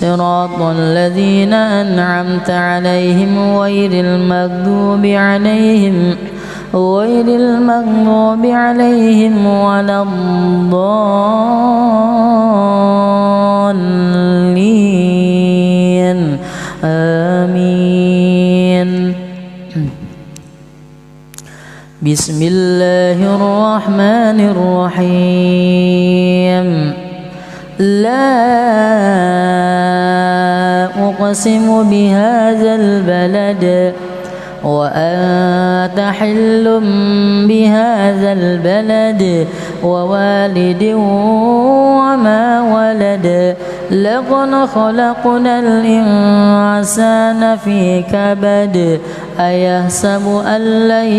صراط الذين أنعمت عليهم غير المغضوب عليهم ولا الضالين آمين. بسم الله الرحمن الرحيم. لا أقسم بهذا البلد وأنت حل بهذا البلد ووالد وما ولد لقد خلقنا الإنسان في كبد أيحسب أن لن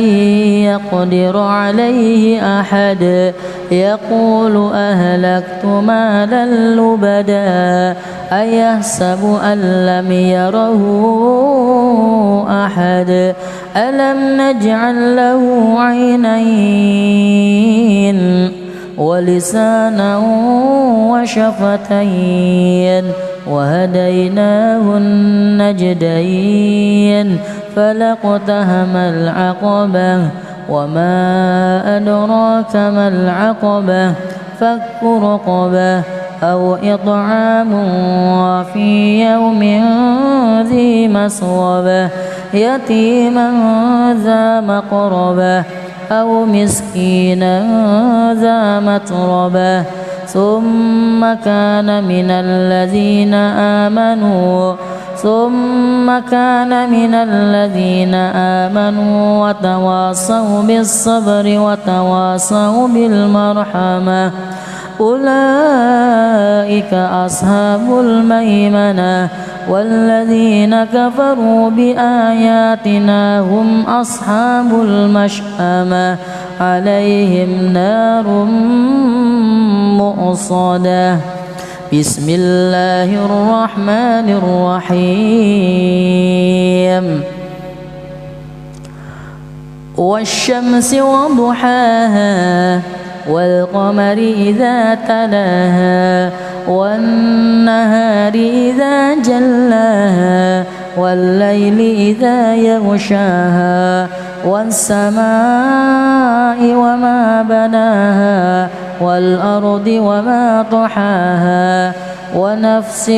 يقدر عليه أحد يقول أهلكت مالا لبدا أيحسب أن لم يره أحد ألم نجعل له عينين ولسانا وشفتين وهديناه النجدين فلاقتحم العقبة وما أدراك ما العقبة فك رقبة أو إطعام في يوم ذي مسغبة يتيما ذا مقربة أو مسكينا ذا متربة ثم كان من الذين آمنوا وتواصوا بالصبر وتواصوا بالمرحمة أولئك أصحاب الميمنة والذين كفروا بآياتنا هم أصحاب المشأمة عليهم نار مؤصدة. بسم الله الرحمن الرحيم. والشمس وضحاها والقمر إذا تلاها والنهار إذا جلاها والليل إذا يغشاها والسماء وما بناها والأرض وما طحاها ونفس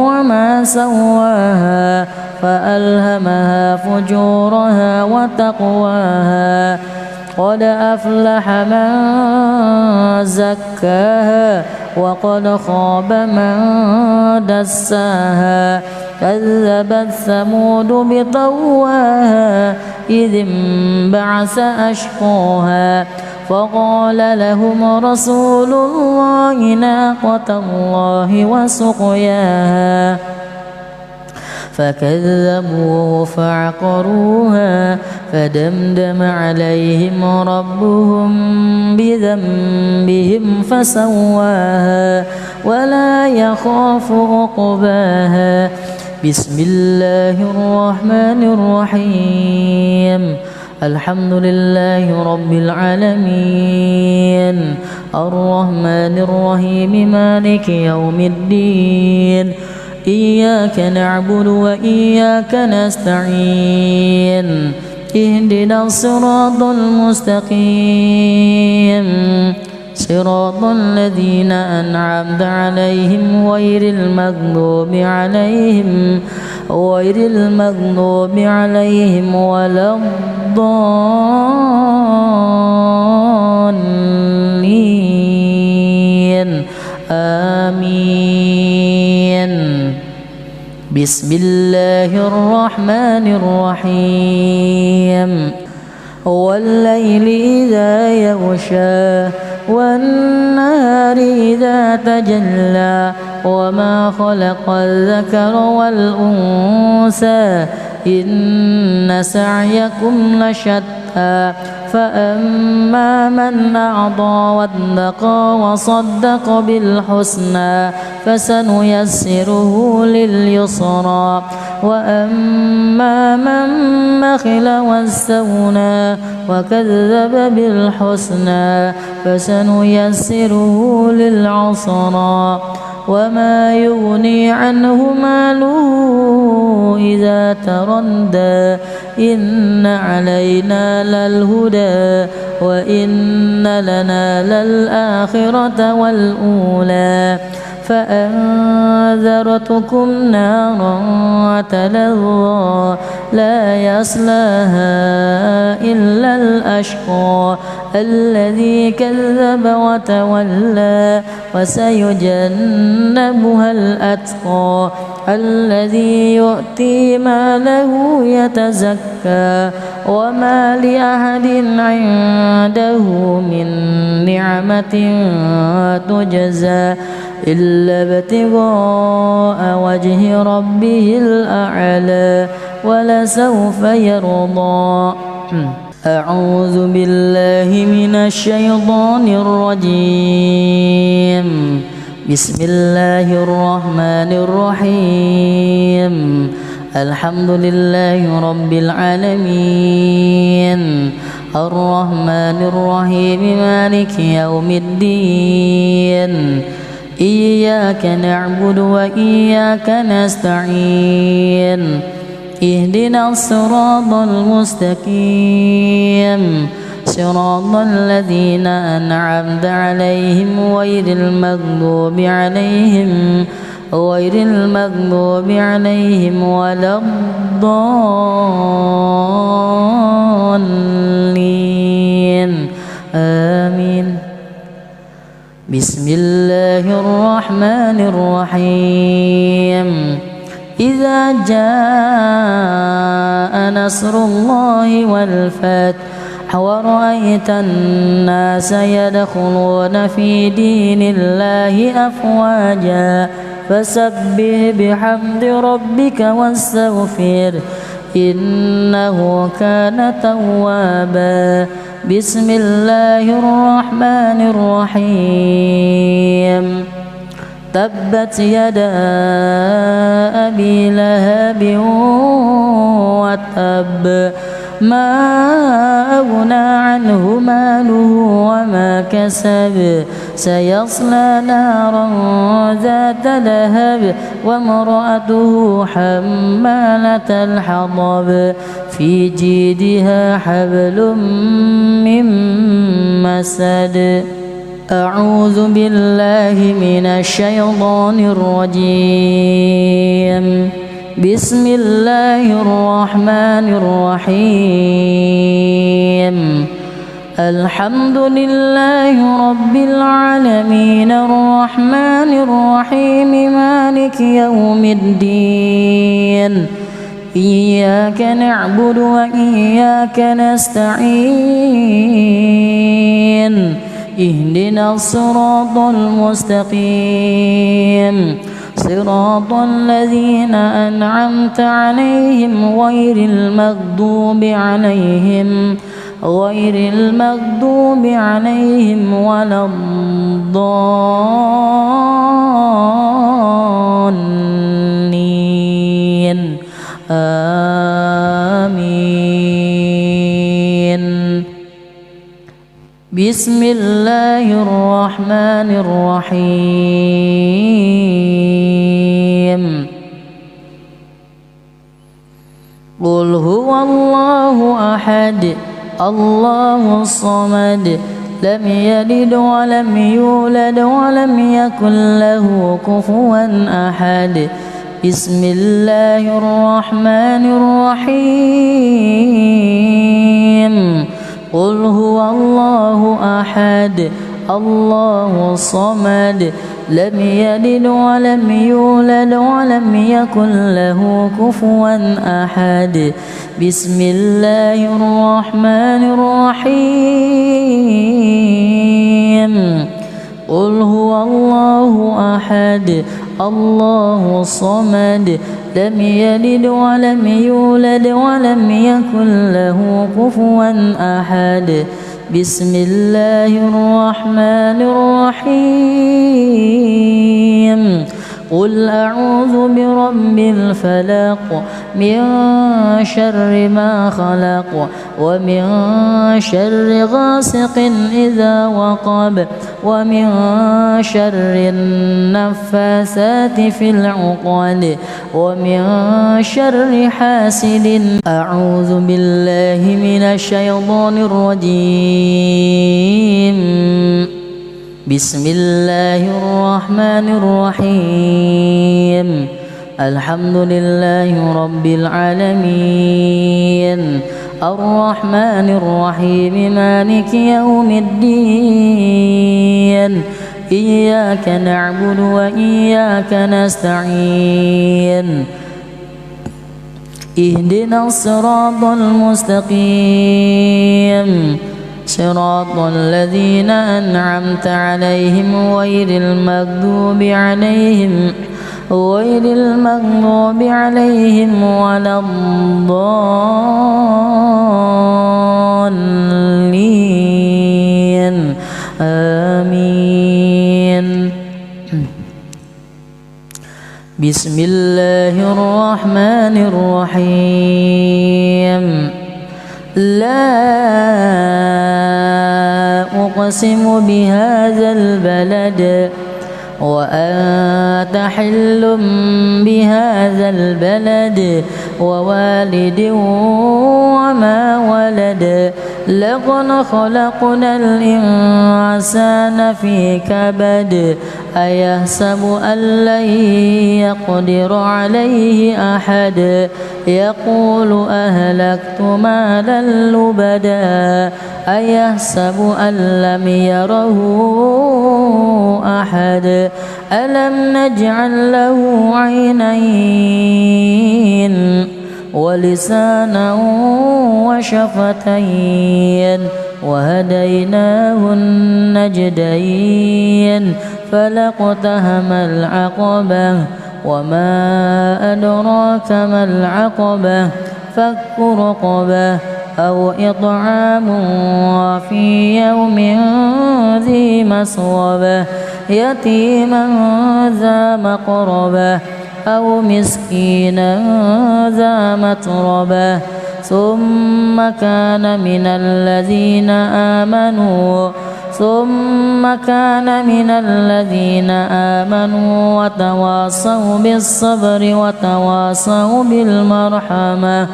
وما سواها فألهمها فجورها وتقواها قد أفلح من زكاها وقد خاب من دساها كذبت ثمود بطغواها إذ انبعث أشقاها فقال لهم رسول الله ناقة الله وسقياها فكذبوه فعقروها فدمدم عليهم ربهم بذنبهم فسواها ولا يخاف عقباها. بسم الله الرحمن الرحيم. الحمد لله رب العالمين الرحمن الرحيم مالك يوم الدين إياك نعبد وإياك نستعين اهدنا الصراط المستقيم صراط الذين أنعمت عليهم غير المغضوب عليهم ولا الضالين آمين. بسم الله الرحمن الرحيم. والليل إذا يغشى والنهار إذا تجلى وما خلق الذكر والأنثى إن سعيكم لشتى فأما من أعطى واتقى وصدق بالحسنى فسنيسره لليسرى وأما من بخل واستغنى وكذب بالحسنى فسنيسره للعسرى وما يغني عنه ماله إذا تردى إن علينا للهدى وإن لنا للآخرة والأولى فأنذرتكم نارا تلظى لا يصلاها إلا الأشقى الذي كذب وتولى وسيجنبها الأتقى الذي يؤتي ماله يتزكى وما لأحد عنده من نعمة تجزى إلا ابتغاء وجه ربه الأعلى ولسوف يرضى. أعوذ بالله من الشيطان الرجيم. بسم الله الرحمن الرحيم. الحمد لله رب العالمين الرحمن الرحيم مالك يوم الدين إياك نعبد وإياك نستعين اهدنا الصراط المستقيم صراط الذين أنعمت عليهم غير المغضوب عليهم ولا الضالين آمين. بسم الله الرحمن الرحيم. إذا جاء نصر الله والفتح ورأيت الناس يدخلون في دين الله أفواجا فسبح بحمد ربك واستغفر إنه كان توابا. بسم الله الرحمن الرحيم. تبت يدا أبي لهب وتب ما أغنى عنه ماله وما كسب سيصلى نارا ذات لهب وامرأته حمالة الحطب في جيدها حبل من مسد. أعوذ بالله من الشيطان الرجيم. بسم الله الرحمن الرحيم. الحمد لله رب العالمين الرحمن الرحيم مالك يوم الدين إياك نعبد وإياك نستعين اهدنا الصراط المستقيم صراط الذين أنعمت عليهم غير المغضوب عليهم ولا الضالين آمين. بسم الله الرحمن الرحيم. قل هو الله أحد الله الصمد لم يلد ولم يولد ولم يكن له كفوا أحد. بسم الله الرحمن الرحيم. قل هو الله أحد الله الصمد لم يلد ولم يولد ولم يكن له كفوا أحد. بسم الله الرحمن الرحيم. قل هو الله أحد الله الصمد لم يلد ولم يولد ولم يكن له كفوا أحد. بسم الله الرحمن الرحيم. قل أعوذ برب الفلق من شر ما خلق ومن شر غاسق إذا وقب ومن شر النفاثات في العقد ومن شر حاسد. أعوذ بالله من الشيطان الرجيم. بسم الله الرحمن الرحيم. الحمد لله رب العالمين الرحمن الرحيم مالك يوم الدين. إياك نعبد وإياك نستعين. اهدنا الصراط المستقيم صراط الذين أنعمت عليهم غير المغضوب عليهم ولا الضالين. آمين. بسم الله الرحمن الرحيم. لا أقسم بهذا البلد وأنت حل بهذا البلد ووالد وما ولد. لقد خلقنا الإنسان في كبد. أيحسب أن لن يقدر عليه أحد. يقول أهلكت مالا لبدا. أيحسب أن لم يره أحد. ألم نجعل له عينين ولسانا وشفتين وهديناه النجدين. فلاقتحم العقبة وما أدراك ما العقبة. فك رقبة أو إطعام في يوم ذي مسغبة يتيما ذا مقربة أو مسكينا ذا متربة. ثم كان من الذين آمنوا وتواصوا بالصبر وتواصوا بالمرحمة.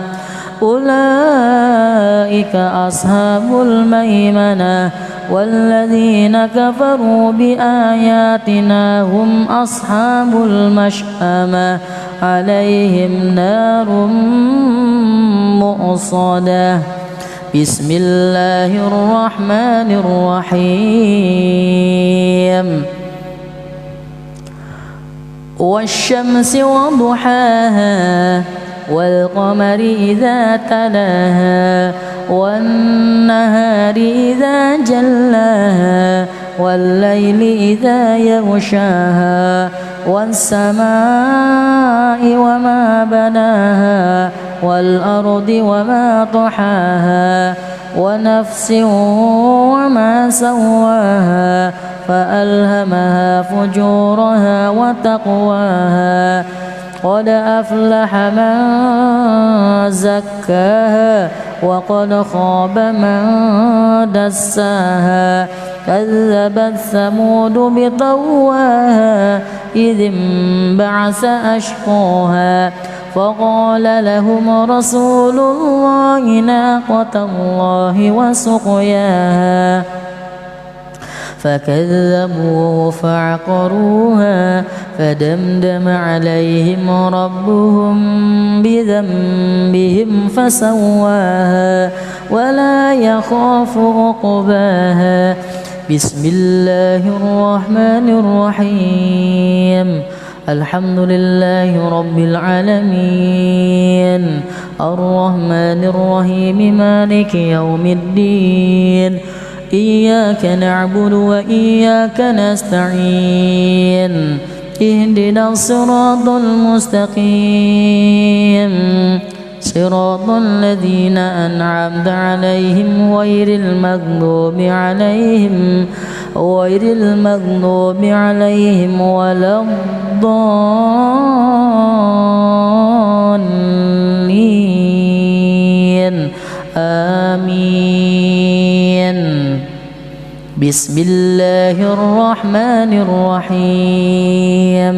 أولئك أصحاب الميمنة. والذين كفروا بآياتنا هم أصحاب المشأمة. عليهم نار مؤصدة. بسم الله الرحمن الرحيم. والشمس وضحاها والقمر إذا تلاها والنهار إذا جلاها والليل إذا يغشاها والسماء وما بناها والأرض وما طحاها ونفس وما سواها فألهمها فجورها وتقواها. قد أفلح من زكاها وقد خاب من دساها. كذبت ثمود بطغواها إذ انبعث أشقاها فقال لهم رسول الله ناقة الله وسقياها فكذبوه فعقروها فدمدم عليهم ربهم بذنبهم فسواها ولا يخاف عقباها. بسم الله الرحمن الرحيم. الحمد لله رب العالمين الرحمن الرحيم مالك يوم الدين. إياك نعبد وإياك نستعين. اهدنا الصراط المستقيم صراط الذين أنعمت عليهم غير المغضوب عليهم ولا الضالين آمين. بسم الله الرحمن الرحيم.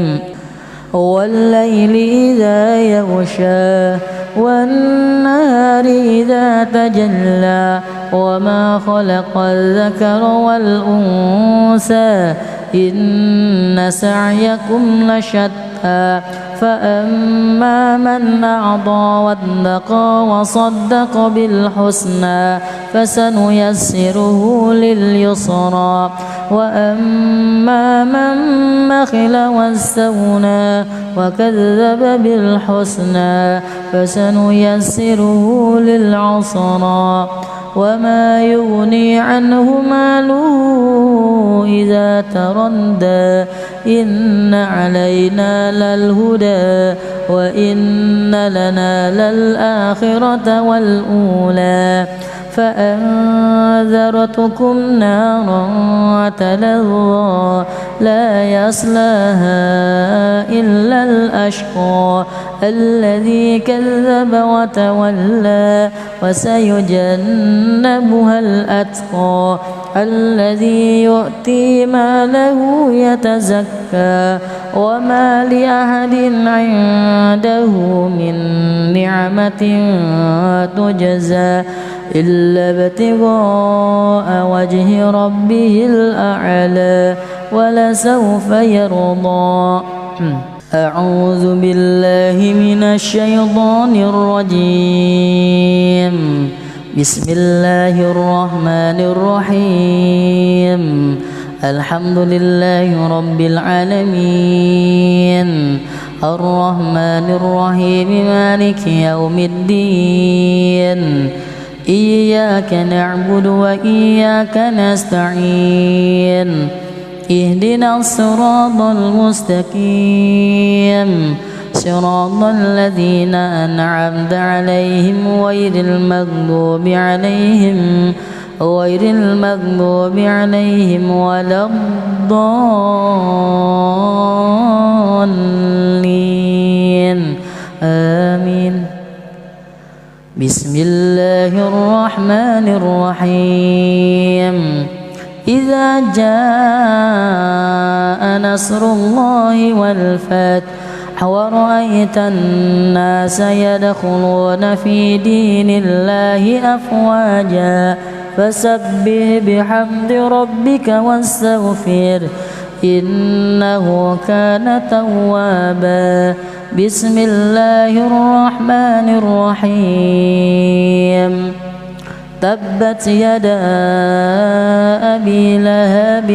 والليل إذا يغشى والنهار إذا تجلى وما خلق الذكر والأنثى إن سعيكم لشتى فأما من أعطى واتقى وصدق بالحسنى فسنيسره لليسرى وأما من بخل واستغنى وكذب بالحسنى فسنيسره للعسرى وما يغني عنه ماله إذا تردى إن علينا للهدى وإن لنا للآخرة والأولى فأنذرتكم نارا تلظى لا يصلاها إلا الأشقى الذي كذب وتولى وسيجنبها الأتقى الذي يؤتي ماله يتزكى وما لأحد عنده من نعمة تجزى إلا ابتغاء وجه ربه الأعلى ولسوف يرضى. أعوذ بالله من الشيطان الرجيم. بسم الله الرحمن الرحيم. الحمد لله رب العالمين الرحمن الرحيم مالك يوم الدين إياك نعبد وإياك نستعين اهدنا الصراط المستقيم صراط الذين أنعمت عليهم غير المغضوب عليهم ولا الضالين آمين. بسم الله الرحمن الرحيم. إذا جاء نصر الله والفتح ورأيت الناس يدخلون في دين الله أفواجا فسبح بحمد ربك واستغفر إنه كان توابا. بسم الله الرحمن الرحيم. تبت يدا أبي لهب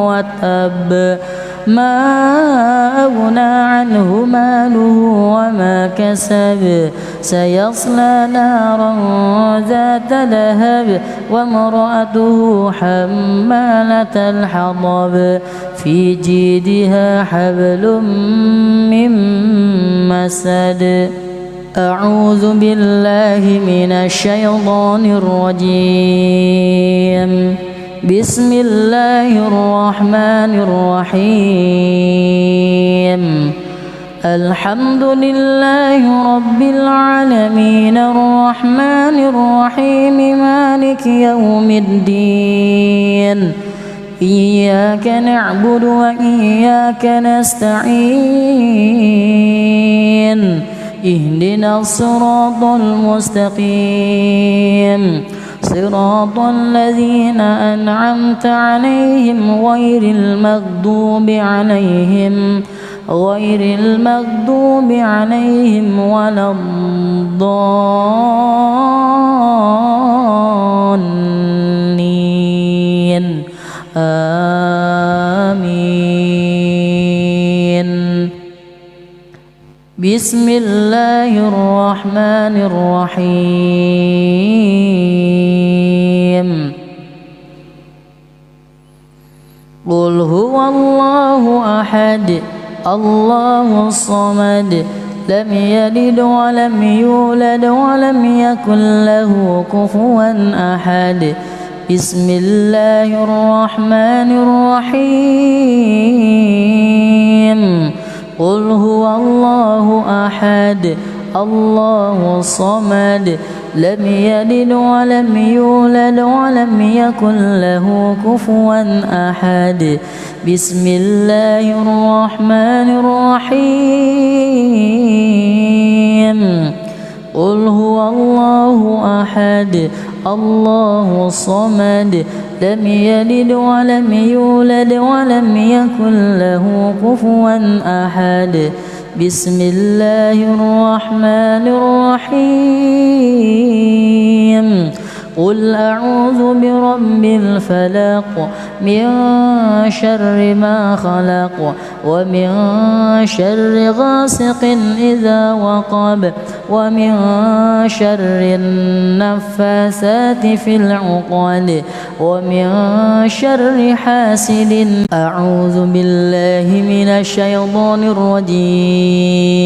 وتب ما أغنى عنه ماله وما كسب سيصلى نارا ذات لهب وامرأته حمالة الحطب في جيدها حبل من مسد. أعوذ بالله من الشيطان الرجيم. بسم الله الرحمن الرحيم. الحمد لله رب العالمين الرحمن الرحيم مالك يوم الدين إياك نعبد وإياك نستعين اهدنا الصراط المستقيم صراط الذين أنعمت عليهم غير المغضوب عليهم ولا الضالين آمين. بسم الله الرحمن الرحيم. قل هو الله أحد الله الصمد لم يلد ولم يولد ولم يكن له كفوا أحد. بسم الله الرحمن الرحيم. قل هو الله أحد الله الصمد لم يلد ولم يولد ولم يكن له كفوا أحد. بسم الله الرحمن الرحيم. قل هو الله أحد الله الصمد لم يلد ولم يولد ولم يكن له كفوا أحد. بسم الله الرحمن الرحيم. قل أعوذ برب الفلق من شر ما خلق ومن شر غاسق إذا وقب ومن شر النفاثات في العقد ومن شر حاسد. أعوذ بالله من الشيطان الرجيم.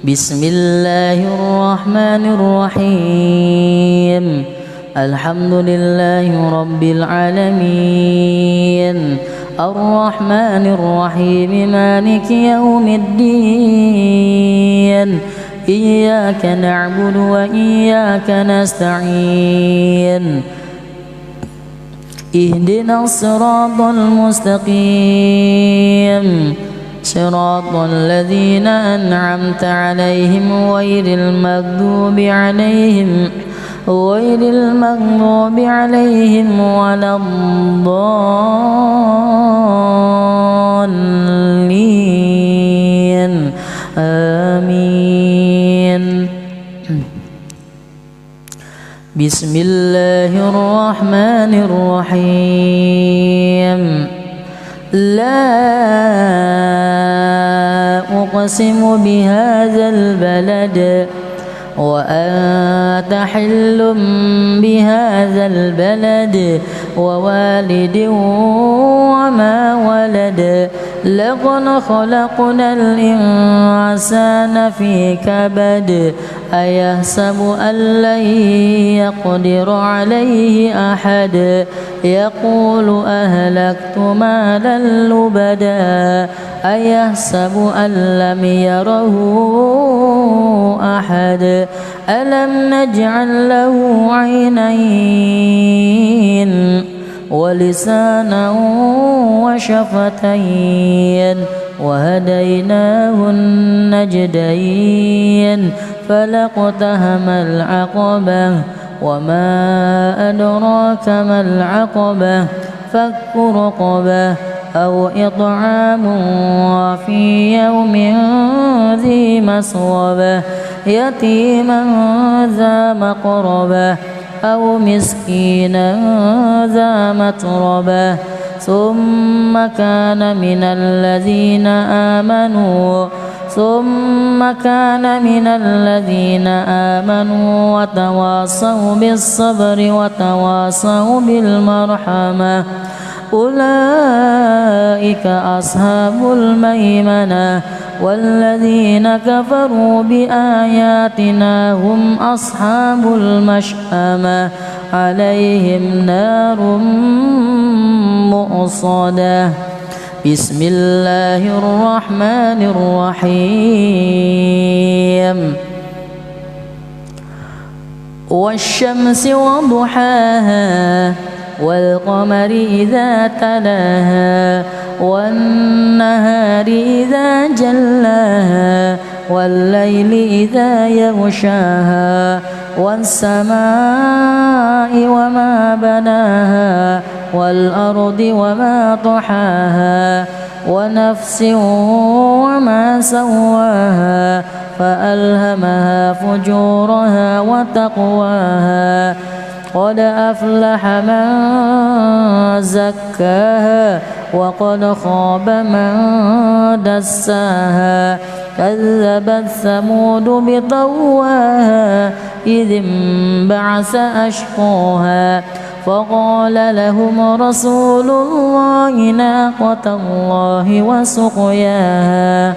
بسم الله الرحمن الرحيم. الحمد لله رب العالمين الرحمن الرحيم مالك يوم الدين. إياك نعبد وإياك نستعين. اهدنا الصراط المستقيم صراط الذين أنعمت عليهم غير المغضوب عليهم ولا الضالين. آمين. بسم الله الرحمن الرحيم. لا أقسم بهذا البلد وأنت حل بهذا البلد ووالد وما ولد. لقد خلقنا الإنسان في كبد. أيحسب أن لن يقدر عليه أحد. يقول أهلكت مالا لبدا. أيحسب أن لم يره أحد. ألم نجعل له عينين ولسانا وشفتين وهديناه النجدين. فلاقتحم العقبة وما أدراك ما العقبة. فك رقبة أو إطعام في يوم ذي مسغبة يتيما ذا مقربة أو مسكينا ذا متربة. ثم كان من الذين آمنوا وتواصوا بالصبر وتواصوا بالمرحمة. أولئك أصحاب الميمنة. والذين كفروا بآياتنا هم أصحاب المشأمة. عليهم نار مؤصدة. بسم الله الرحمن الرحيم. والشمس وضحاها والقمر إذا تلاها والنهار إذا جلاها والليل إذا يغشاها والسماء وما بناها والأرض وما طحاها ونفس وما سواها فألهمها فجورها وتقواها. قد أفلح من زكاها وقد خاب من دساها. كذبت ثمود بطغواها إذ انبعث أشقاها فقال لهم رسول الله ناقة الله وسقياها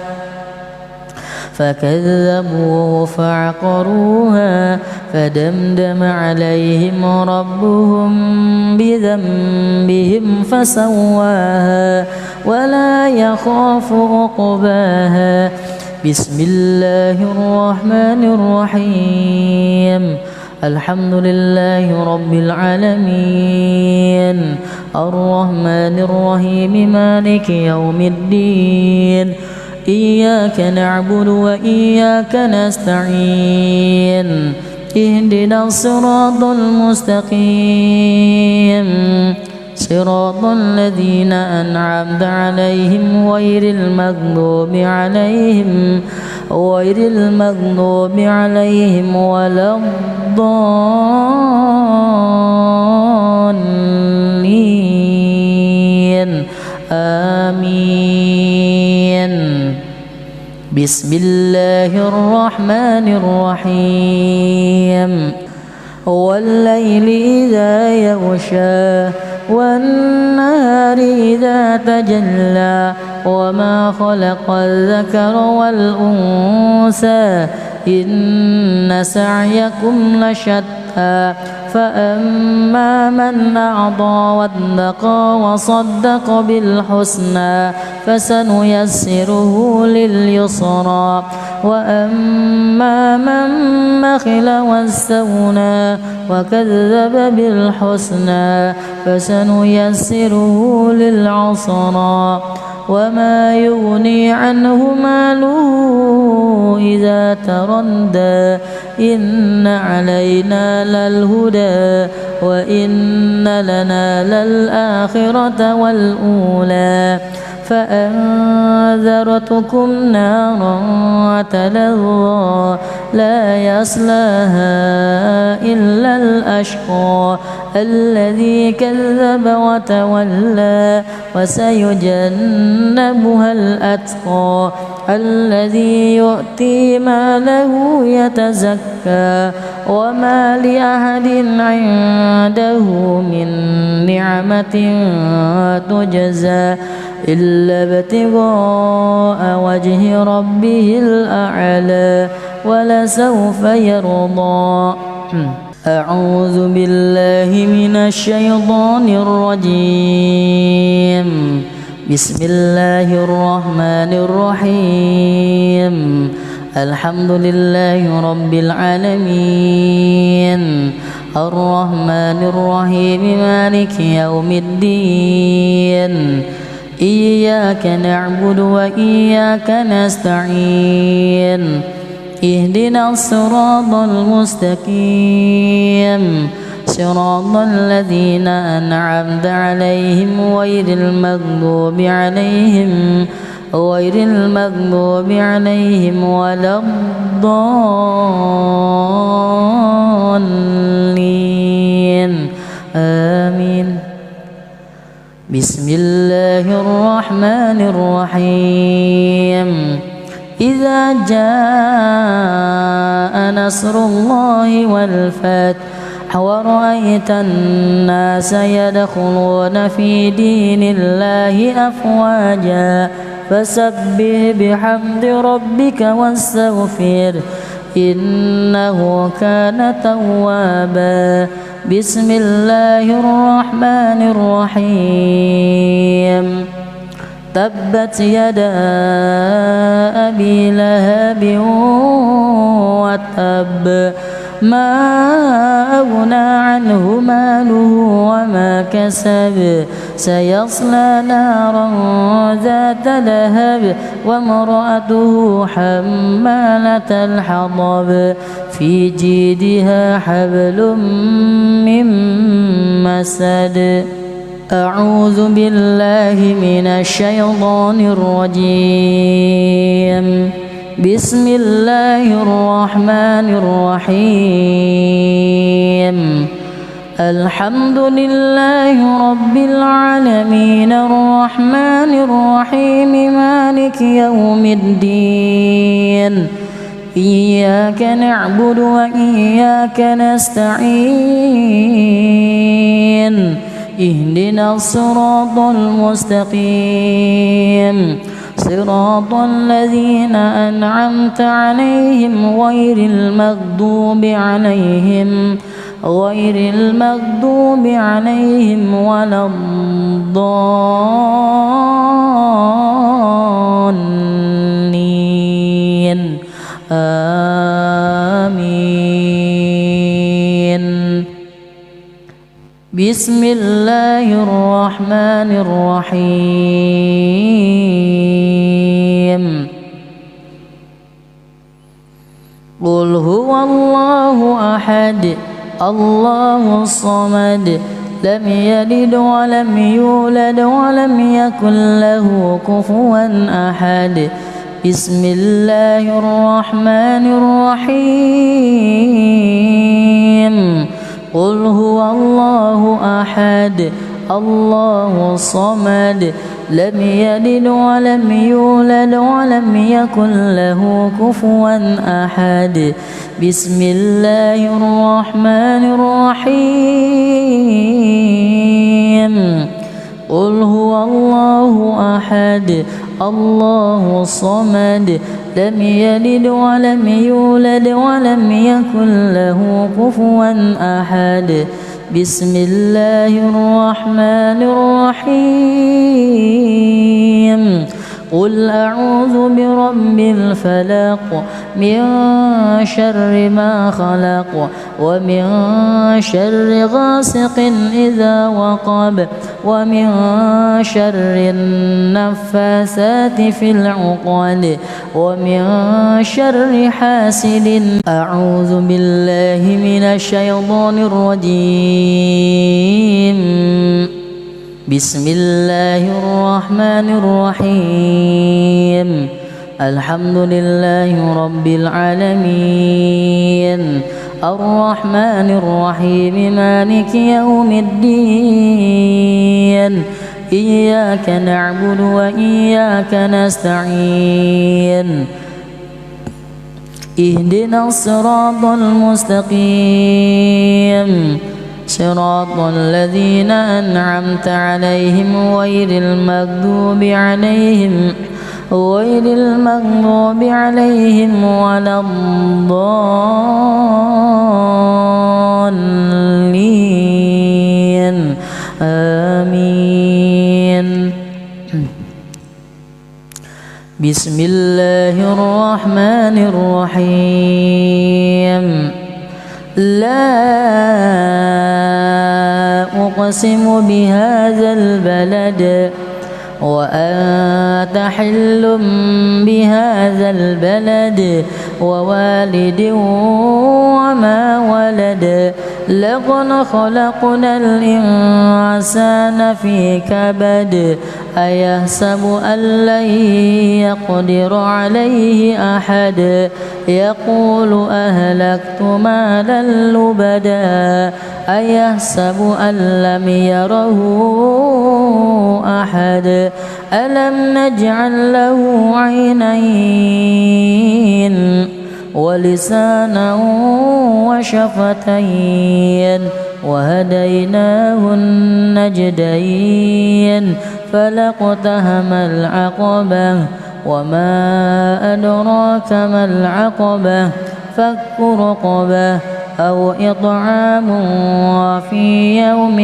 فكذبوه فعقروها فدمدم عليهم ربهم بذنبهم فسواها ولا يخاف عقباها. بسم الله الرحمن الرحيم. الحمد لله رب العالمين الرحمن الرحيم مالك يوم الدين إياك نعبد وإياك نستعين اهدنا الصراط المستقيم صراط الذين أنعمت عليهم غير المغضوب عليهم ولا الضالين آمين. بسم الله الرحمن الرحيم. والليل إذا يغشى والنهار إذا تجلى وما خلق الذكر والأنثى إن سعيكم لشتى فأما من أعطى واتقى وصدق بالحسنى فسنيسره لليسرى وأما من بخل واستغنى وكذب بالحسنى فسنيسره للعسرى وما يغني عنه ماله إذا تردى إن علينا للهدى وإن لنا للآخرة والأولى فأنذرتكم نارا تلظى لا يصلاها إلا الأشقى الذي كذب وتولى وسيجنبها الأتقى الذي يؤتي ماله يتزكى وما لأحد عنده من نعمة تجزى إلا ابتغاء وجه ربه الأعلى ولسوف يرضى. أعوذ بالله من الشيطان الرجيم. بسم الله الرحمن الرحيم. الحمد لله رب العالمين الرحمن الرحيم مالك يوم الدين إياك نعبد وإياك نستعين اهدنا الصراط المستقيم صراط الذين أنعمت عليهم غير المغضوب عليهم ولا الضالين آمين. بسم الله الرحمن الرحيم. إذا جاء نصر الله والفتح ورأيت الناس يدخلون في دين الله أفواجا فسبح بحمد ربك واستغفر إنه كان توابا. بسم الله الرحمن الرحيم. تبت يدا أبي لهب وتب ما أغنى عنه ماله وما كسب سيصلى نارا ذات لهب وامرأته حمالة الحطب في جيدها حبل من مسد. أعوذ بالله من الشيطان الرجيم. بسم الله الرحمن الرحيم. الحمد لله رب العالمين الرحمن الرحيم مالك يوم الدين إياك نعبد وإياك نستعين اهدنا الصراط المستقيم صراط الذين أنعمت عليهم غير المغضوب عليهم ولا الضالين آمين. بسم الله الرحمن الرحيم. قل هو الله أحد الله الصمد لم يلد ولم يولد ولم يكن له كفوا أحد. بسم الله الرحمن الرحيم. قل هو الله أحد الله الصمد لم يلد ولم يولد ولم يكن له كفوا أحد. بسم الله الرحمن الرحيم. قل هو الله أحد الله الصمد لم يلد ولم يولد ولم يكن له كفوا أحد. بسم الله الرحمن الرحيم. قل أعوذ برب الفلق من شر ما خلق ومن شر غاسق إذا وقب ومن شر النفاثات في العقد ومن شر حاسد. أعوذ بالله من الشيطان الرجيم. بسم الله الرحمن الرحيم. الحمد لله رب العالمين الرحمن الرحيم مالك يوم الدين. إياك نعبد وإياك نستعين. اهدنا الصراط المستقيم صراط الذين أنعمت عليهم غير المغضوب عليهم ولا الضالين آمين. بسم الله الرحمن الرحيم. لا أقسم بهذا البلد وأنت حل بهذا البلد ووالد وما ولد. لقد خلقنا الإنسان في كبد. أيحسب أن لن يقدر عليه أحد. يقول أهلكت مالا لبدا. أيحسب أن لم يره أحد. ألم نجعل له عينين ولسانا وشفتين وهديناه النجدين. فلاقتحم العقبة وما أدراك ما العقبة. فك رقبة أو إطعام في يوم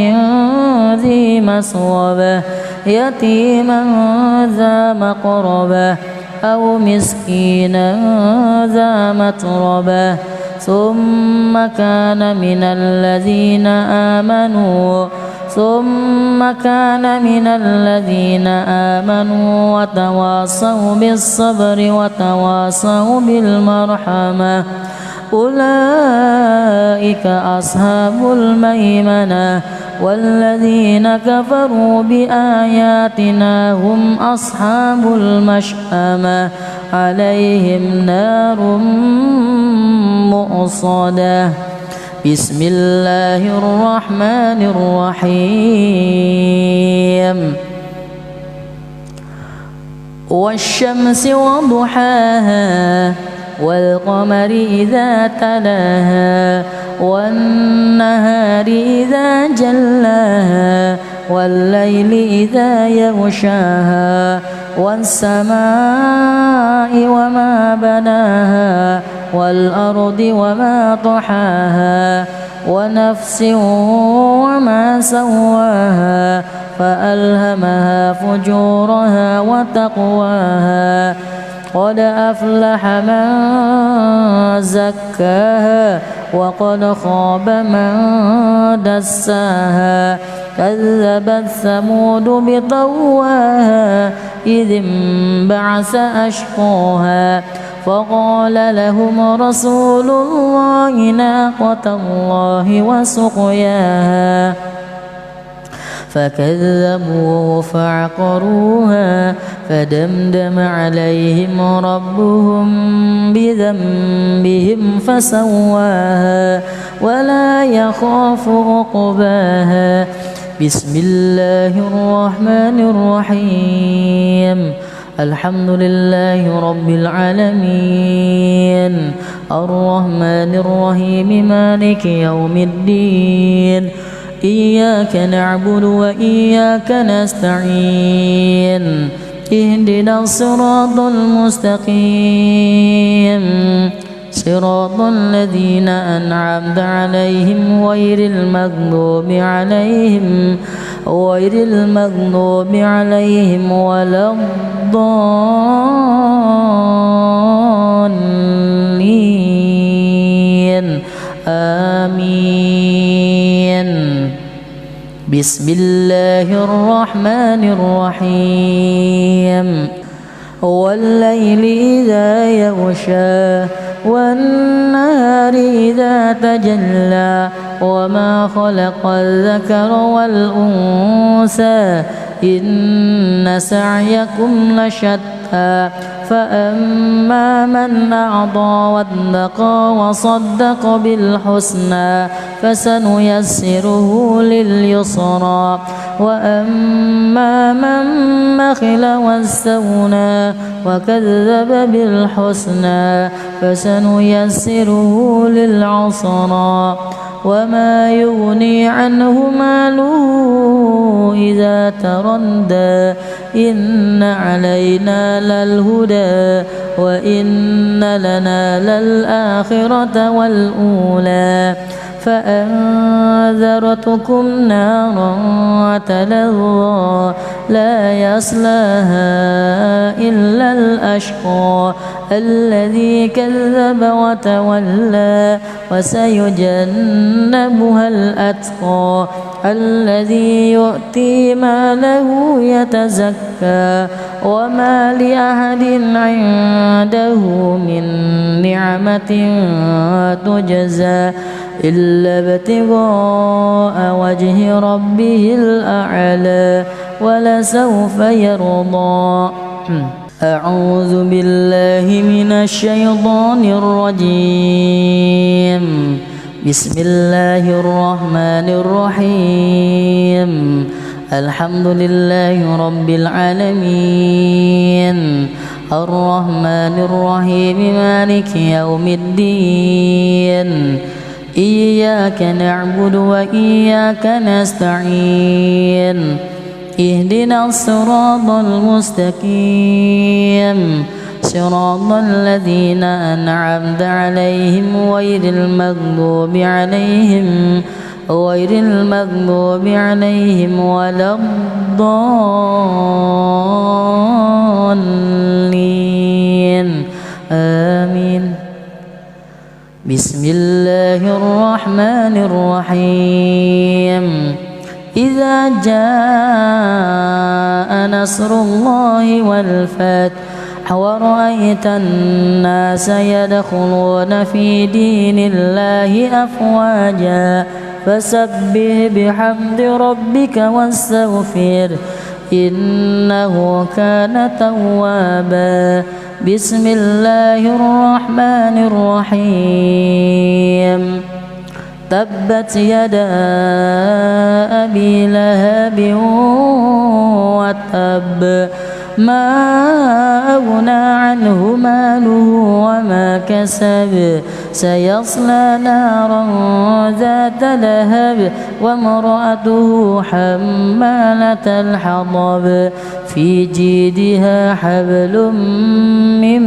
ذي مسغبة يتيما ذا مقربة أو مسكينا ذا متربة. ثم كان من الذين آمنوا وتواصوا بالصبر وتواصوا بالمرحمة. أولئك أصحاب الميمنة. والذين كفروا بآياتنا هم أصحاب المشأمة. عليهم نار مؤصدة. بسم الله الرحمن الرحيم. والشمس وضحاها والقمر إذا تلاها والنهار إذا جلاها والليل إذا يغشاها والسماء وما بناها والأرض وما طحاها ونفس وما سواها فألهمها فجورها وتقواها قد أفلح من زكاها وقد خاب من دساها كذبت ثمود بطغواها إذ انبعث أشقاها فقال لهم رسول الله ناقة الله وسقياها فكذبوه فعقروها فدمدم عليهم ربهم بذنبهم فسواها ولا يخاف عقباها. بسم الله الرحمن الرحيم. الحمد لله رب العالمين الرحمن الرحيم مالك يوم الدين إياك نعبد وإياك نستعين اهدنا الصراط المستقيم صراط الذين أنعمت عليهم غير المغضوب عليهم ولا الضالين آمين. بسم الله الرحمن الرحيم. والليل إذا يغشى والنهار إذا تجلى وما خلق الذكر والأنثى إن سعيكم لشتى فأما من أعطى واتقى وصدق بالحسنى فسنيسره لليسرى وأما من بخل واستغنى وكذب بالحسنى فسنيسره للعسرى وما يغني عنه ماله إذا تردى إن علينا للهدى وإن لنا للآخرة والأولى فأنذرتكم نارا تلظى لا يصلاها إلا الأشقى الذي كذب وتولى وسيجنبها الأتقى الذي يؤتي ماله يتزكى وما لأحد عنده من نعمة تجزى إلا ابتغاء وجه ربه الأعلى ولسوف يرضى. أعوذ بالله من الشيطان الرجيم. بسم الله الرحمن الرحيم. الحمد لله رب العالمين الرحمن الرحيم مالك يوم الدين إياك نعبد وإياك نستعين اهدنا الصراط المستقيم صراط الذين أنعمت عليهم غير المغضوب عليهم ولا الضالين آمين. بسم الله الرحمن الرحيم. إذا جاء نصر الله والفتح ورأيت الناس يدخلون في دين الله أفواجا فسبح بحمد ربك واستغفر إنه كان توابا. بسم الله الرحمن الرحيم. تبت يدا أبي لهب وتب ما أغنى عنه ماله وما كسب سيصلى نارا ذات لهب وامرأته حمالة الحطب في جيدها حبل من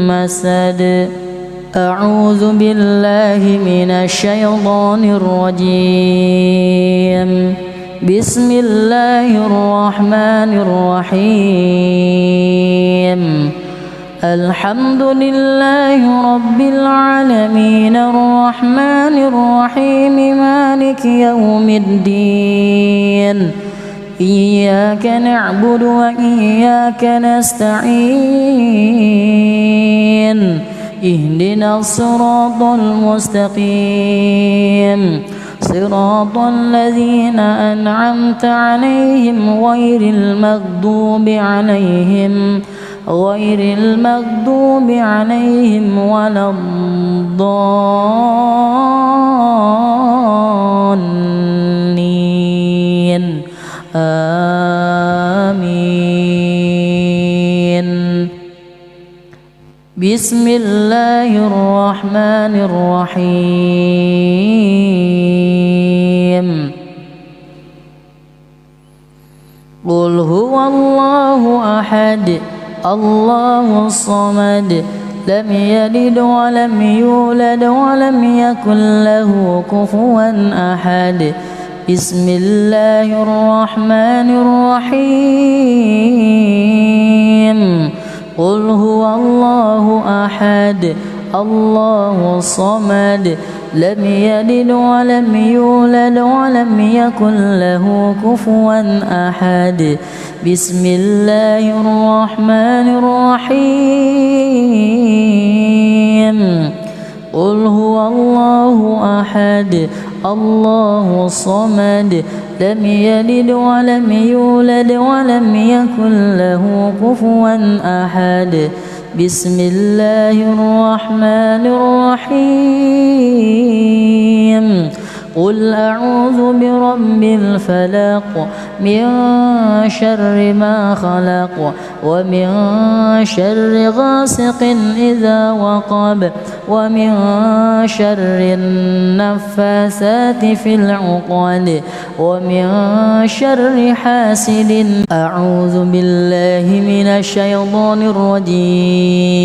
مسد. أعوذ بالله من الشيطان الرجيم. بسم الله الرحمن الرحيم. الحمد لله رب العالمين الرحمن الرحيم مالك يوم الدين. إياك نعبد وإياك نستعين. اهدنا الصراط المستقيم صراط الذين أنعمت عليهم غير المغضوب عليهم ولا الضالين. آمين. بسم الله الرحمن الرحيم. قل هو الله أحد الله الصمد لم يلد ولم يولد ولم يكن له كفوا أحد. بسم الله الرحمن الرحيم. قل هو الله أحد الله الصمد لم يلد ولم يولد ولم يكن له كفوا أحد. بسم الله الرحمن الرحيم. قل هو الله أحد الله الصمد لم يلد ولم يولد ولم يكن له كفوا أحد. بسم الله الرحمن الرحيم. قل أعوذ برب الفلق من شر ما خلق ومن شر غاسق إذا وقب ومن شر النفاثات في العقد ومن شر حاسد. أعوذ بالله من الشيطان الرجيم.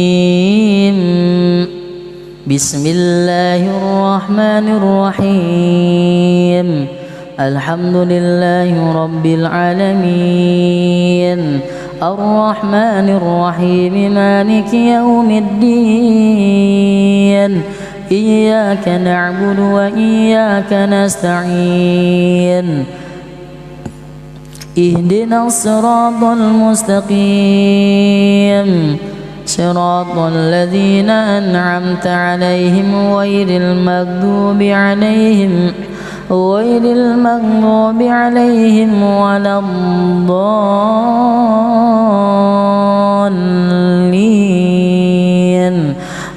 بسم الله الرحمن الرحيم. الحمد لله رب العالمين الرحمن الرحيم مالك يوم الدين. إياك نعبد وإياك نستعين. اهدنا الصراط المستقيم صراط الذين أنعمت عليهم غير المغضوب عليهم ولا الضالين.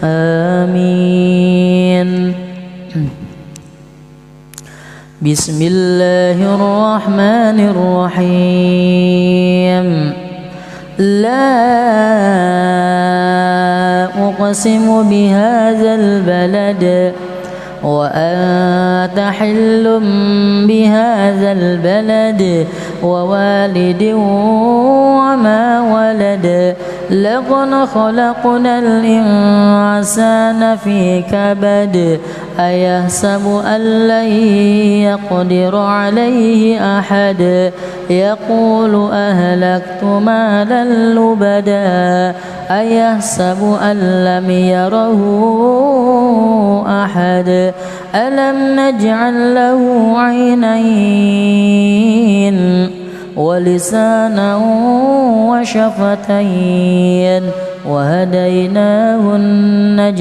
آمين. بسم الله الرحمن الرحيم. لا أقسم بهذا البلد وأنت حل بهذا البلد ووالد وما ولد. لقد خلقنا الإنسان في كبد. أيحسب أن لن يقدر عليه أحد. يقول أهلكت مالا لبدا. أيحسب أن لم يره أحد. ألم نجعل له عينين ولسانا وشفتين وهديناه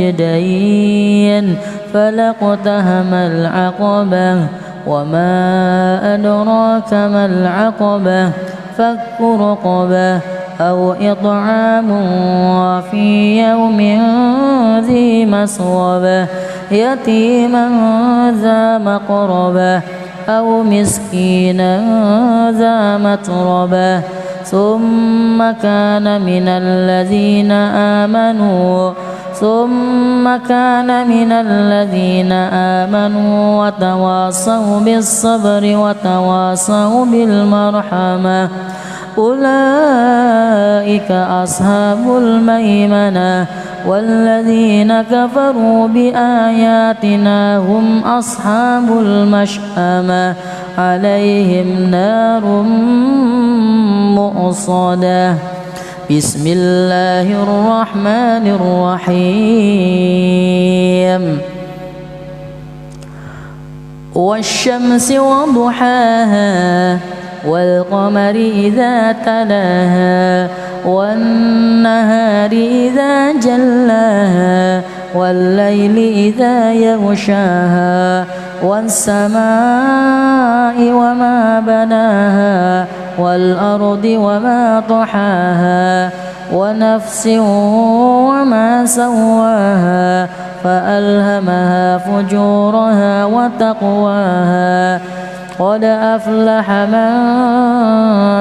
النجدين. فلاقتحم العقبة وما أدراك ما العقبة. فك رقبة أو إطعام في يوم ذي مسغبة يتيما ذا مقربة أو مسكينا ذا متربة. ثم كان من الذين آمنوا ثم كان من الذين آمنوا وتواصوا بالصبر وتواصوا بالمرحمة أولئك أصحاب الميمنة والذين كفروا بآياتنا هم أصحاب المشأمة عليهم نار مؤصدة. بسم الله الرحمن الرحيم والشمس وضحاها والقمر إذا تلاها والنهار إذا جلاها والليل إذا يغشاها والسماء وما بناها والأرض وما طحاها ونفس وما سواها فألهمها فجورها وتقواها قد أفلح من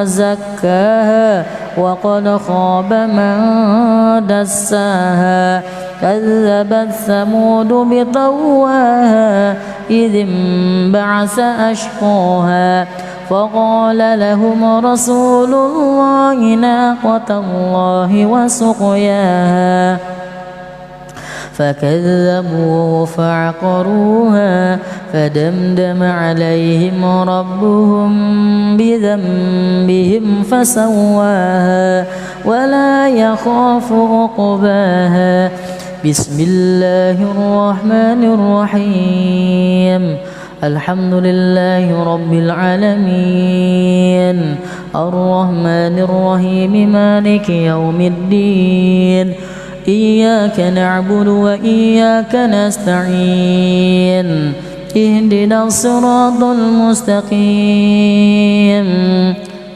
زكاها وقد خاب من دساها كذبت ثمود بطغواها إذ انبعث أشقاها فقال لهم رسول الله ناقة الله وسقياها فكذبوه فعقروها فدمدم عليهم ربهم بذنبهم فسواها ولا يخاف عقباها. بسم الله الرحمن الرحيم الحمد لله رب العالمين الرحمن الرحيم مالك يوم الدين إياك نعبد وإياك نستعين اهدنا الصراط المستقيم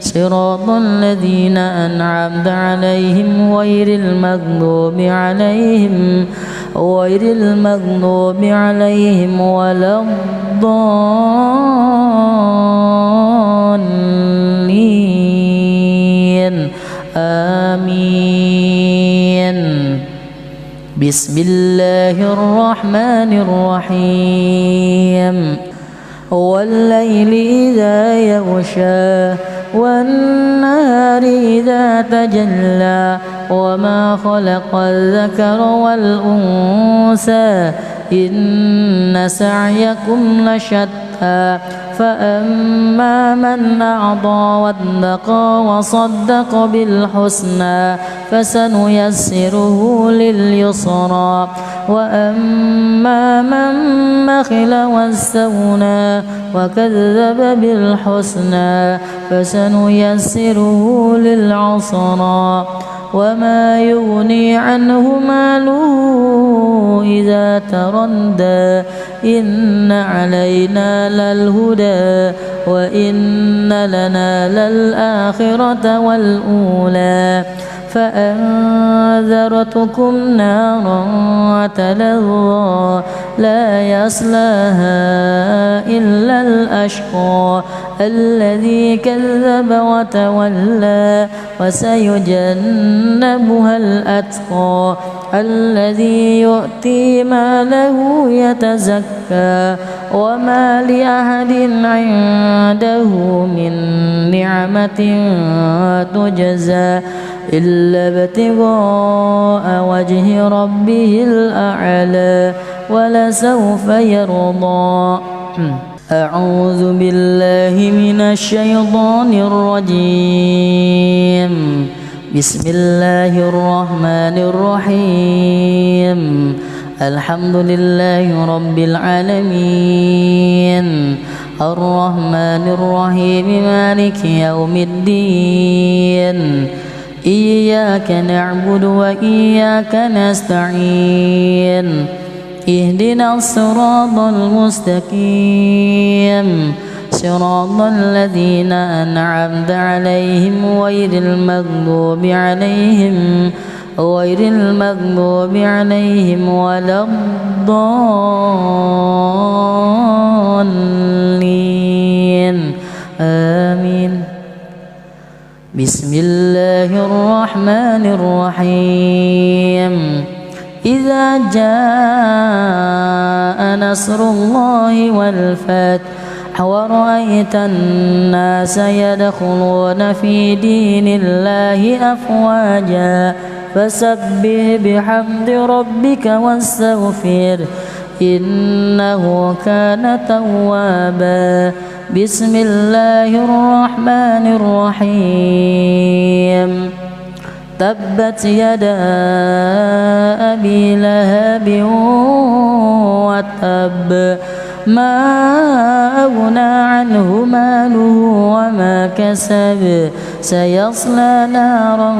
صراط الذين أنعمت عليهم غير المغضوب عليهم ولا الضالين آمين. بسم الله الرحمن الرحيم والليل إذا يغشى والنهار إذا تجلى وما خلق الذكر والأنثى إن سعيكم لشتى فأما من أعطى واتقى وصدق بالحسنى فسنيسره لليسرى وأما من بخل واستغنى وكذب بالحسنى فسنيسره للعسرى وما يغني عنه ماله إذا تردى إن علينا للهدى وإن لنا للآخرة والأولى فأنذرتكم نارا تلظى لا يصلاها إلا الأشقى الذي كذب وتولى وسيجنبها الأتقى الذي يؤتي ماله يتزكى وما لأحد عنده من نعمة تجزى إلا ابتغاء وجه ربه الأعلى ولسوف يرضى. أعوذ بالله من الشيطان الرجيم بسم الله الرحمن الرحيم الحمد لله رب العالمين الرحمن الرحيم مالك يوم الدين إياك نعبد وإياك نستعين اهدنا الصراط المستقيم صراط الذين أنعمت عليهم غير المغضوب عليهم ولا الضالين آمين. بسم الله الرحمن الرحيم إذا جاء نصر الله والفتح ورأيت الناس يدخلون في دين الله أفواجا فسبح بحمد ربك واستغفر إنه كان توابا. بسم الله الرحمن الرحيم. تبت يدا أبي لهب وتب ما أغنى عنه ماله وما كسب سيصلى نارا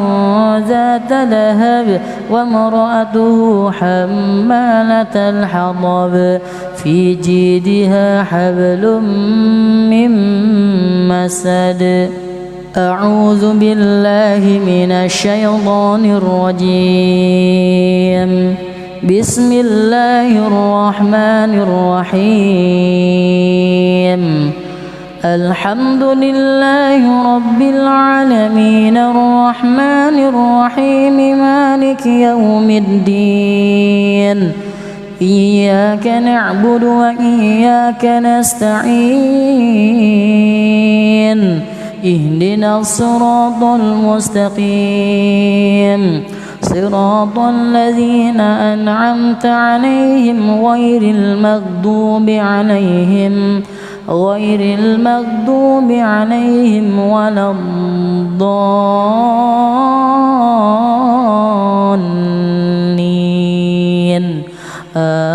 ذات لهب وامرأته حمالة الحطب في جيدها حبل من مسد. أعوذ بالله من الشيطان الرجيم. بسم الله الرحمن الرحيم. الحمد لله رب العالمين الرحمن الرحيم مالك يوم الدين إياك نعبد وإياك نستعين اهدنا الصراط المستقيم صراط الذين أنعمت عليهم غير المغضوب عليهم ولا الضالين آمين.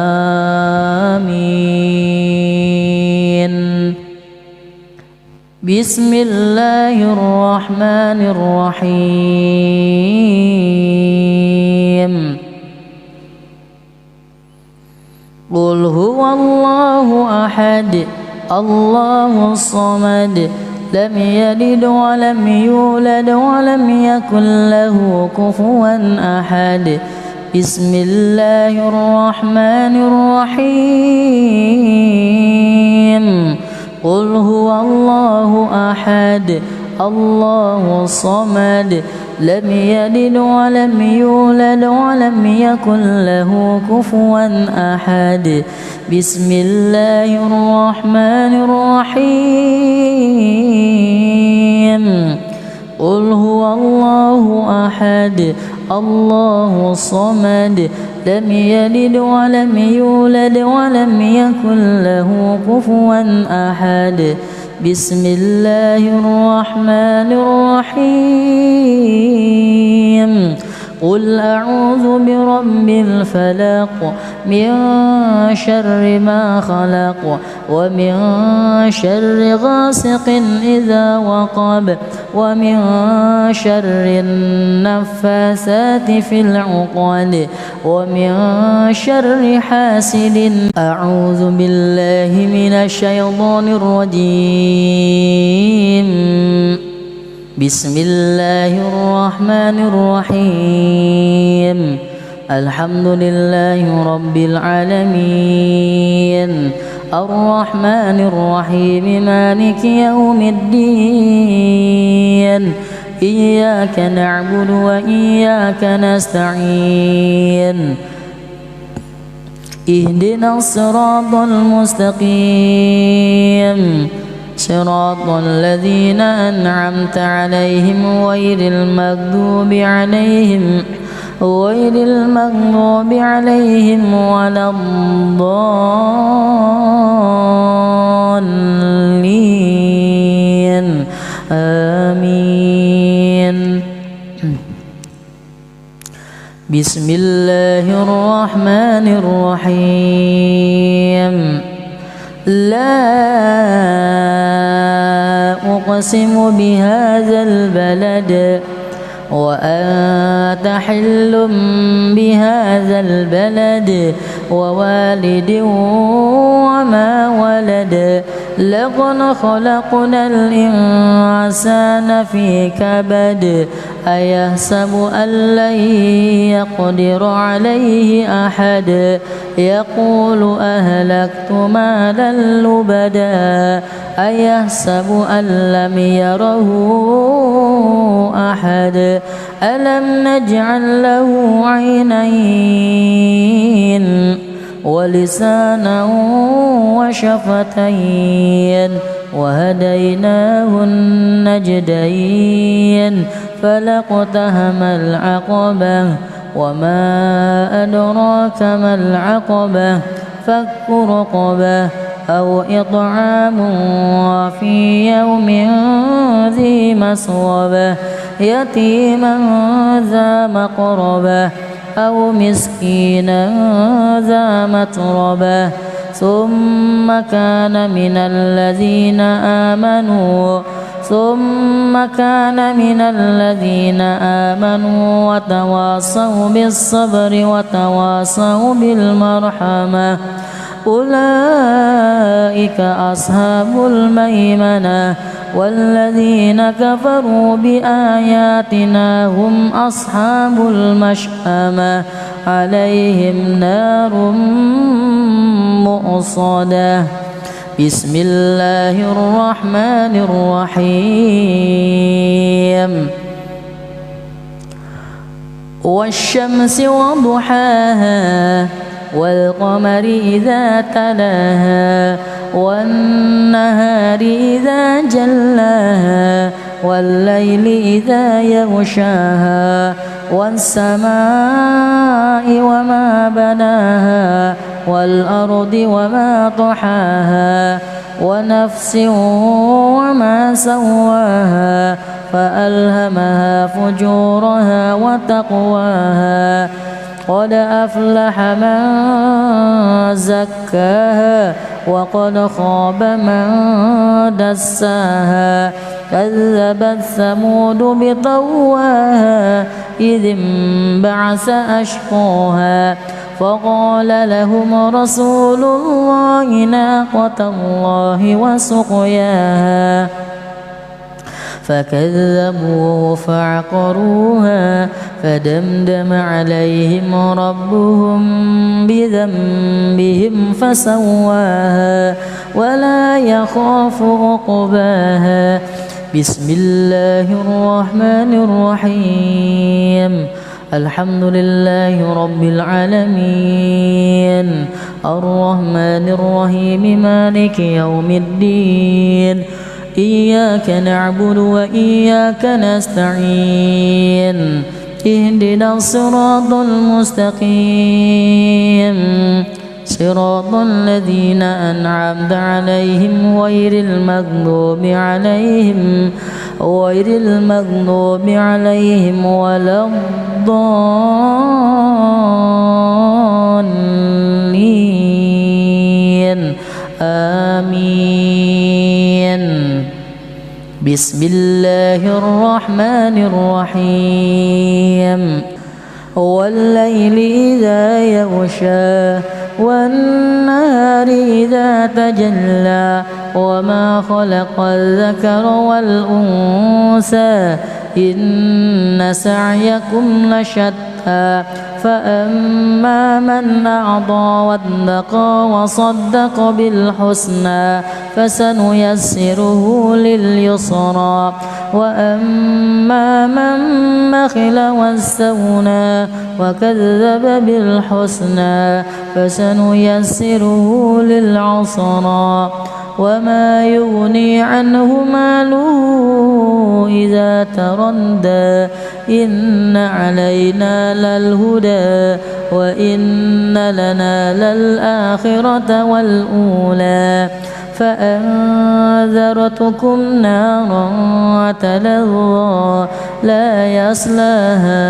بسم الله الرحمن الرحيم. قل هو الله أحد الله الصمد لم يلد ولم يولد ولم يكن له كفوا أحد. بسم الله الرحمن الرحيم. قل هو الله أحد الله الصمد لم يلد ولم يولد ولم يكن له كفوا أحد. بسم الله الرحمن الرحيم. قل هو الله أحد الله الصمد لم يلد ولم يولد ولم يكن له كفوا أحد. بسم الله الرحمن الرحيم. قل أعوذ برب الفلق من شر ما خلق ومن شر غاسق إذا وقب ومن شر النفاثات في العقد ومن شر حاسد. أعوذ بالله من الشيطان الرجيم. بسم الله الرحمن الرحيم. الحمد لله رب العالمين الرحمن الرحيم مالك يوم الدين إياك نعبد وإياك نستعين اهدنا الصراط المستقيم صراط الذين أنعمت عليهم غير المغضوب عليهم ولا الضالين آمين. بسم الله الرحمن الرحيم. لا أقسم بهذا البلد وأنت حل بهذا البلد ووالد وما ولد لقد خلقنا الإنسان في كبد أيحسب أن لن يقدر عليه أحد يقول أهلكت مالا لبدا أيحسب أن لم يره أحد ألم نجعل له عينين ولسانا وشفتين وهديناه النجدين فلاقتحم العقبة وما أدراك ما العقبة فك رقبة أو إطعام في يوم ذي مسغبة يتيما ذا مقربة أو مسكينا ذا متربة ثم كان من الذين آمنوا وتواصوا بالصبر وتواصوا بالمرحمة أولئك أصحاب الميمنة والذين كفروا بآياتنا هم أصحاب المشأمة عليهم نار مؤصدة. بسم الله الرحمن الرحيم والشمس وضحاها والقمر إذا تلاها والنهار إذا جلاها والليل إذا يغشاها والسماء وما بناها والأرض وما طحاها ونفس وما سواها فألهمها فجورها وتقواها قد أفلح من زكاها وقد خاب من دساها كذبت ثمود بطغواها إذ انبعث أشقاها فقال لهم رسول الله ناقة الله وسقياها فكذبوه فعقروها فدمدم عليهم ربهم بذنبهم فسواها ولا يخاف عقباها. بسم الله الرحمن الرحيم الحمد لله رب العالمين الرحمن الرحيم مالك يوم الدين إياك نعبد وإياك نستعين اهدنا الصراط المستقيم صراط الذين أنعمت عليهم غير المغضوب عليهم ولا الضالين آمين. بسم الله الرحمن الرحيم والليل إذا يغشى والنهار إذا تجلى وما خلق الذكر والأنثى إن سعيكم لشتى فأما من أعطى واتقى وصدق بالحسنى فسنيسره لليسرى وأما من بخل واستغنى وكذب بالحسنى فسنيسره للعسرى وما يغني عنه ماله إذا تردى إن علينا للهدى وإن لنا للآخرة والأولى فأنذرتكم نارا تلظى لا يصلاها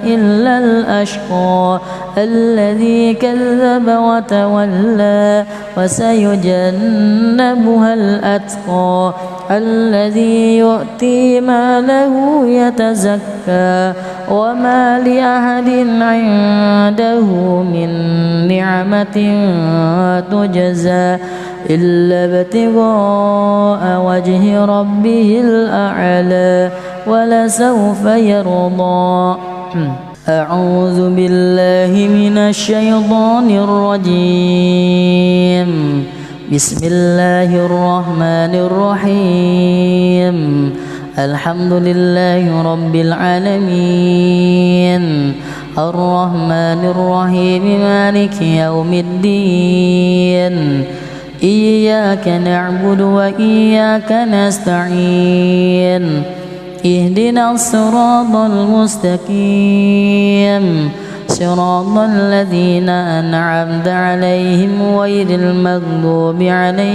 إلا الأشقى الذي كذب وتولى وسيجنبها الأتقى الذي يؤتي ماله يتزكى وما لأحد عنده من نعمة تجزى إلا ابتغاء وجه ربه الأعلى ولسوف يرضى. أعوذ بالله من الشيطان الرجيم. بسم الله الرحمن الرحيم. الحمد لله رب العالمين الرحمن الرحيم مالك يوم الدين إياك نعبد وإياك نستعين اهدنا الصراط المستقيم صراط الذين أنعمت عليهم غير المغضوب عليهم